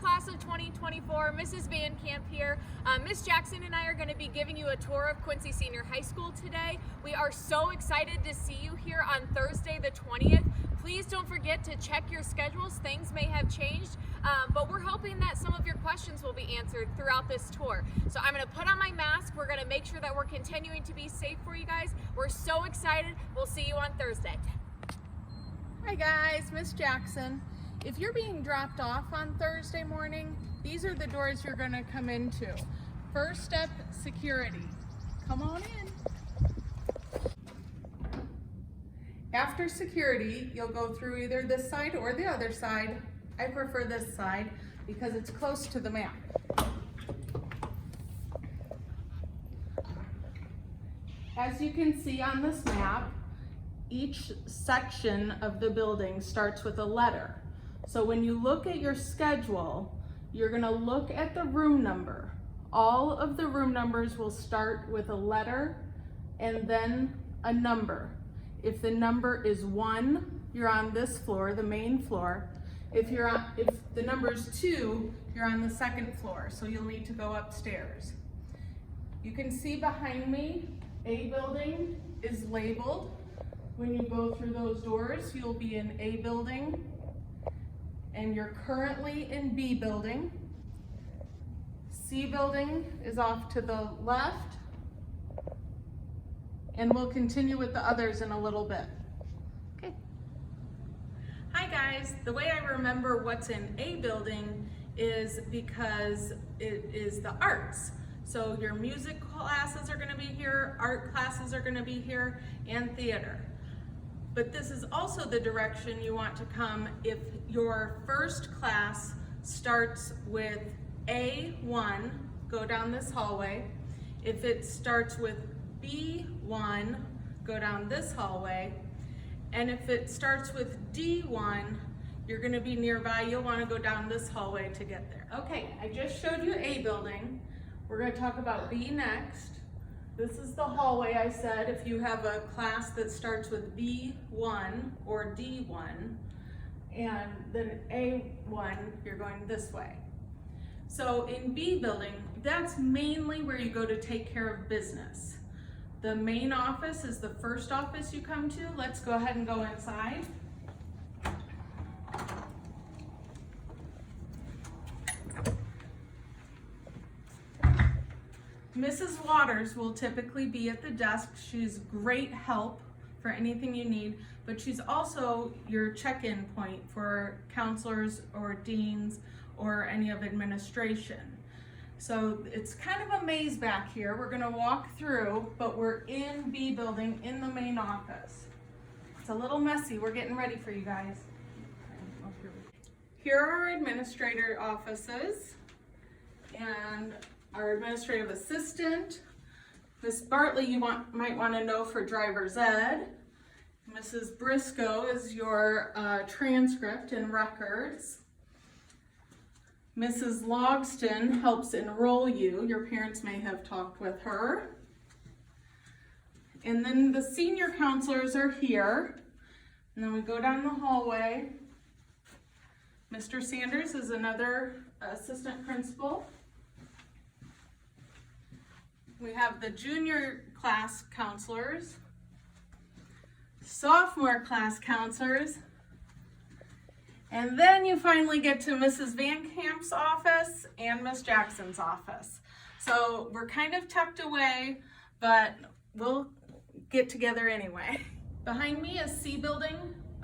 class of 2024, Mrs. VanCamp here. Miss Jackson and I are going to be giving you a tour of Quincy Senior High School today. We are so excited to see you here on Thursday the 20th. Please don't forget to check your schedules. Things may have changed, but we're hoping that some of your questions will be answered throughout this tour. So I'm going to put on my mask. We're going to make sure that we're continuing to be safe for you guys. We're so excited. We'll see you on Thursday. Hi guys, Miss Jackson. If you're being dropped off on Thursday morning, these are the doors you're going to come into. First step, security. Come on in. After security, you'll go through either this side or the other side. I prefer this side because it's close to the map. As you can see on this map, each section of the building starts with a letter. So when you look at your schedule, you're going to look at the room number. All of the room numbers will start with a letter and then a number. If the number is 1, you're on this floor, the main floor. If the number is 2, you're on the second floor, so you'll need to go upstairs. You can see behind me, A building is labeled. When you go through those doors, you'll be in A building, and you're currently in B building. C building is off to the left, and we'll continue with the others in a little bit. Okay. Hi guys, the way I remember what's in A building is because it is the arts. So your music classes are gonna be here, art classes are gonna be here, and theater. But this is also the direction you want to come if your first class starts with A1, go down this hallway. If it starts with B1, go down this hallway. And if it starts with D1, you're gonna be nearby. You'll wanna go down this hallway to get there. Okay, I just showed you A building. We're gonna talk about B next. This is the hallway I said. If you have a class that starts with B1 or D1 and then A1, you're going this way. So in B building, that's mainly where you go to take care of business. The main office is the first office you come to. Let's go ahead and go inside. Mrs. Waters will typically be at the desk. She's great help for anything you need, but she's also your check-in point for counselors or deans or any of administration. So it's kind of a maze back here. We're gonna walk through, but we're in B building in the main office. It's a little messy. We're getting ready for you guys. Here are our administrator offices and our administrative assistant. Miss Bartley, you might want to know for driver's ed. Mrs. Briscoe is your transcript and records. Mrs. Logston helps enroll you. Your parents may have talked with her. And then the senior counselors are here. And then we go down the hallway. Mr. Sanders is another assistant principal. We have the junior class counselors, sophomore class counselors, and then you finally get to Mrs. VanCamp's office and Miss Jackson's office. So we're kind of tucked away, but we'll get together anyway. Behind me is C building.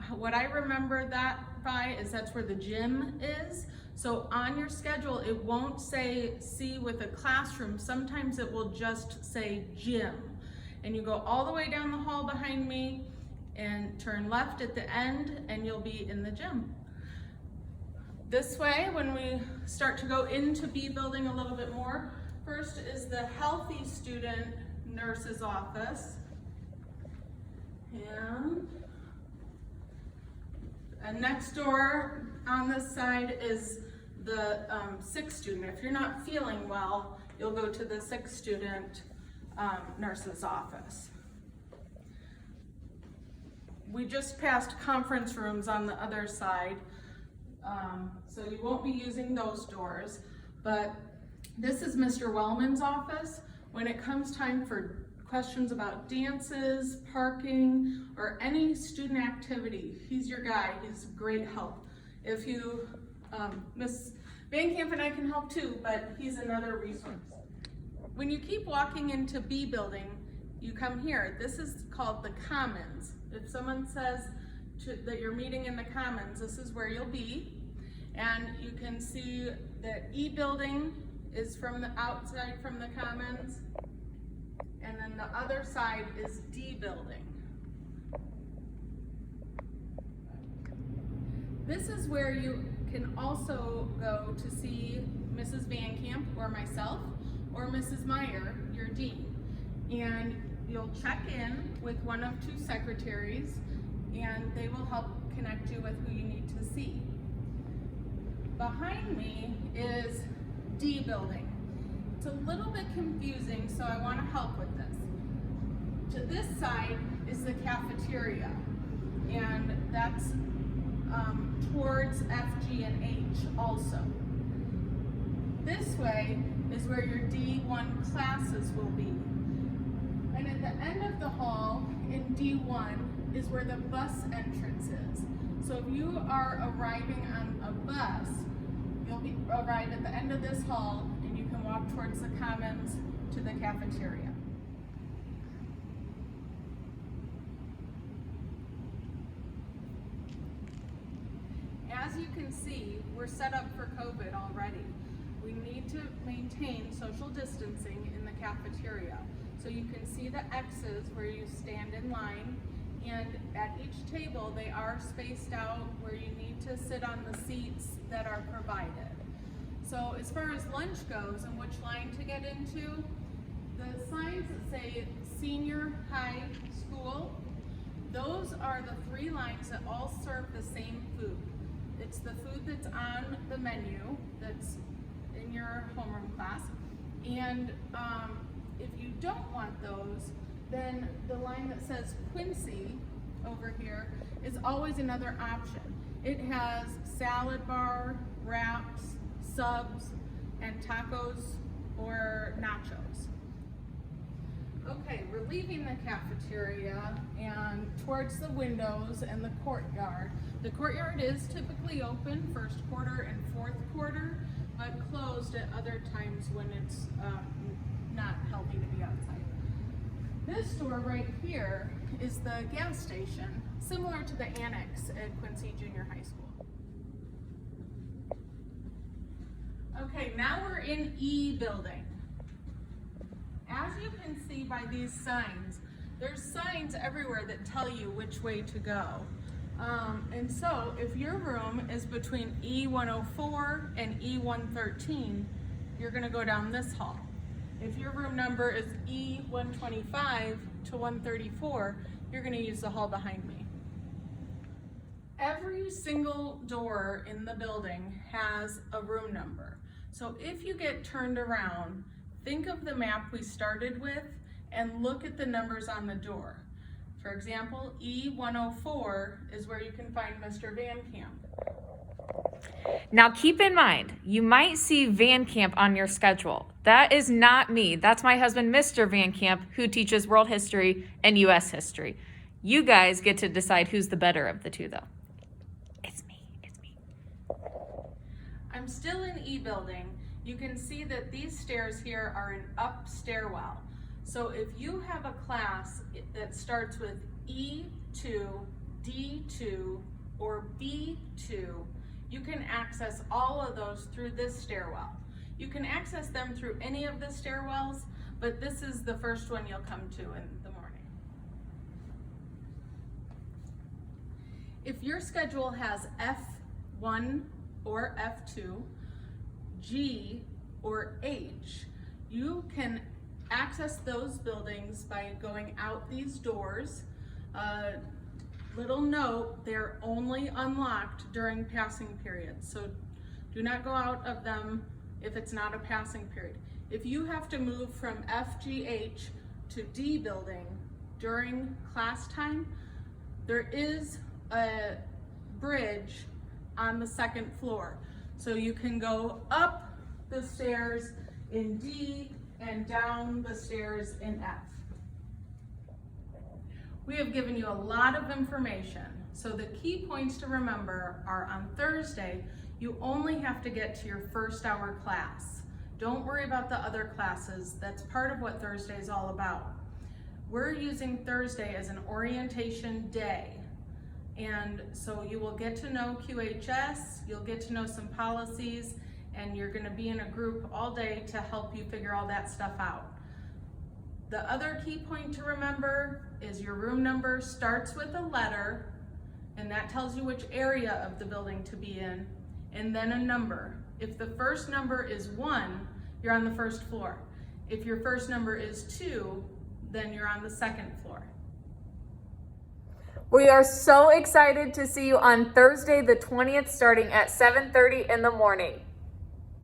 What I remember that by is that's where the gym is. So on your schedule, it won't say C with a classroom. Sometimes it will just say gym. And you go all the way down the hall behind me and turn left at the end and you'll be in the gym. This way, when we start to go into B building a little bit more, first is the healthy student nurse's office. And next door on this side is the sick student. If you're not feeling well, you'll go to the sick student nurse's office. We just passed conference rooms on the other side. So you won't be using those doors, but this is Mr. Wellman's office. When it comes time for questions about dances, parking, or any student activity, he's your guy. He's great help. If you, Miss VanCamp and I can help too, but he's another resource. When you keep walking into B building, you come here. This is called the Commons. If someone says that you're meeting in the Commons, this is where you'll be. And you can see that E building is from the outside from the Commons, and then the other side is D building. This is where you can also go to see Mrs. VanCamp or myself or Mrs. Meyer, your dean. And you'll check in with one of two secretaries and they will help connect you with who you need to see. Behind me is D building. It's a little bit confusing, so I want to help with this. To this side is the cafeteria, and that's towards F, G, and H also. This way is where your D1 classes will be. And at the end of the hall in D1 is where the bus entrance is. So if you are arriving on a bus, you'll arrive at the end of this hall and you can walk towards the Commons to the cafeteria. As you can see, we're set up for COVID already. We need to maintain social distancing in the cafeteria. So you can see the X's where you stand in line, and at each table they are spaced out where you need to sit on the seats that are provided. So as far as lunch goes and which line to get into, the signs that say senior high school, those are the three lines that all serve the same food. It's the food that's on the menu that's in your homeroom class. And if you don't want those, then the line that says Quincy over here is always another option. It has salad bar, wraps, subs, and tacos or nachos. Okay, we're leaving the cafeteria and towards the windows and the courtyard. The courtyard is typically open first quarter and fourth quarter, but closed at other times when it's not healthy to be outside. This door right here is the gas station, similar to the annex at Quincy Junior High School. Okay, now we're in E building. As you can see by these signs, there's signs everywhere that tell you which way to go. And so if your room is between E104 and E113, you're gonna go down this hall. If your room number is E125 to 134, you're gonna use the hall behind me. Every single door in the building has a room number. So if you get turned around, think of the map we started with and look at the numbers on the door. For example, E104 is where you can find Mr. VanCamp. Now keep in mind, you might see VanCamp on your schedule. That is not me. That's my husband, Mr. VanCamp, who teaches world history and US history. You guys get to decide who's the better of the two though. It's me. I'm still in E building. You can see that these stairs here are an up stairwell. So if you have a class that starts with E2, D2, or B2, you can access all of those through this stairwell. You can access them through any of the stairwells, but this is the first one you'll come to in the morning. If your schedule has F1 or F2, G or H, you can access those buildings by going out these doors. Little note, they're only unlocked during passing periods, so do not go out of them if it's not a passing period. If you have to move from FGH to D building during class time, there is a bridge on the second floor. So you can go up the stairs in D and down the stairs in F. We have given you a lot of information, so the key points to remember are on Thursday, you only have to get to your first hour class. Don't worry about the other classes. That's part of what Thursday is all about. We're using Thursday as an orientation day. And so you will get to know QHS, you'll get to know some policies, and you're gonna be in a group all day to help you figure all that stuff out. The other key point to remember is your room number starts with a letter, and that tells you which area of the building to be in, and then a number. If the first number is 1, you're on the first floor. If your first number is 2, then you're on the second floor. We are so excited to see you on Thursday the 20th starting at 7:30 in the morning.